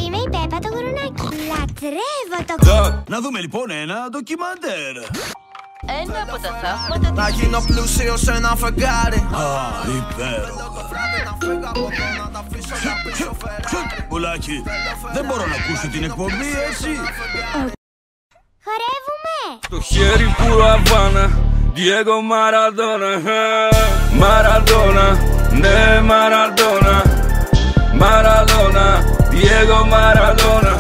Είμαι η Πέπα το γουρουνάκι. Λατρεύω το... Να δούμε λοιπόν ένα ντοκιμαντέρ. Ένα από τα θαύματα της... Να γίνω πλούσιος σε ένα φεγγάρι. Υπέροχα. Πουλάκι, δεν μπορώ να ακούσω την εκπομπή έτσι. Χορεύουμε! Το χέρι που Αβάνα, Diego Maradona. Maradona, ναι Maradona. Maradona, Diego Maradona.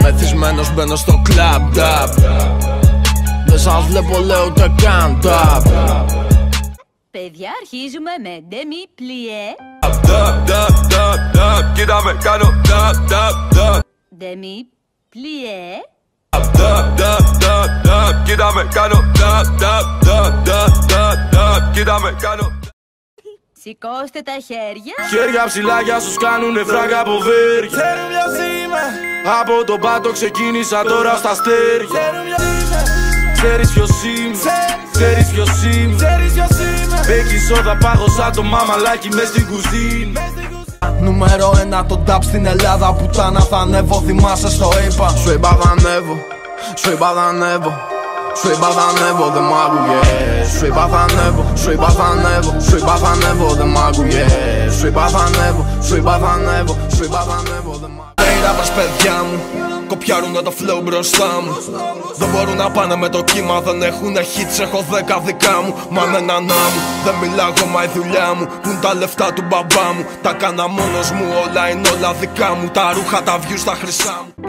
Μεθυσμένος μπαίνω στο κλαμπ, νταπ. Δεν σας βλέπω λέω ούτε καν, νταπ. Παιδιά, αρχίζουμε με demi plié. Κοίτα με κάνω Demi plié. Κοίτα με κάνω κοίτα με κάνω. Σηκώστε τα χέρια. Χέρια ψηλά για όσους κάνουνε φράγκα από βέρια. Ξέρουν ποιος είμαι. Από τον πάτο ξεκίνησα τώρα στα αστέρια. Ξέρεις ποιος είμαι, ξέρεις ποιος είμαι. Μπέκι σόδα πάγωσα το μαμαλάκι μες στην κουζίνα. Νούμερο 1 το νταπ στην Ελλάδα. Πουτάνα θα ανέβω, θυμάσαι στο είπα. Σου είπα θα ανέβω, σου είπα θα ανέβω. Σου είπα θα ανέβω, δεν μ' άκουγες. Σου είπα θα ανέβω, σου είπα θα ανέβω. Σου είπα θα ανέβω, δεν μ' άκουγες. Σου είπα θα ανέβω, σου είπα θα ανέβω. Σου είπα θα ανέβω, δεν μ' άκουγες. Τα rappers παιδιά μου κοπιάρουνε το flow μπροστά μου. Δεν μπορούν να πάνε με το κύμα, δεν έχουνε hits, έχω 10 δικά μου. Μα με έναν άμμου, δεν μιλάω μα η δουλειά μου. Πουν τα λεφτά του μπαμπά μου, τα κάνα μόνος μου, όλα είναι όλα δικά μου. Τα ρούχα, τα views, τα χρυσά μου.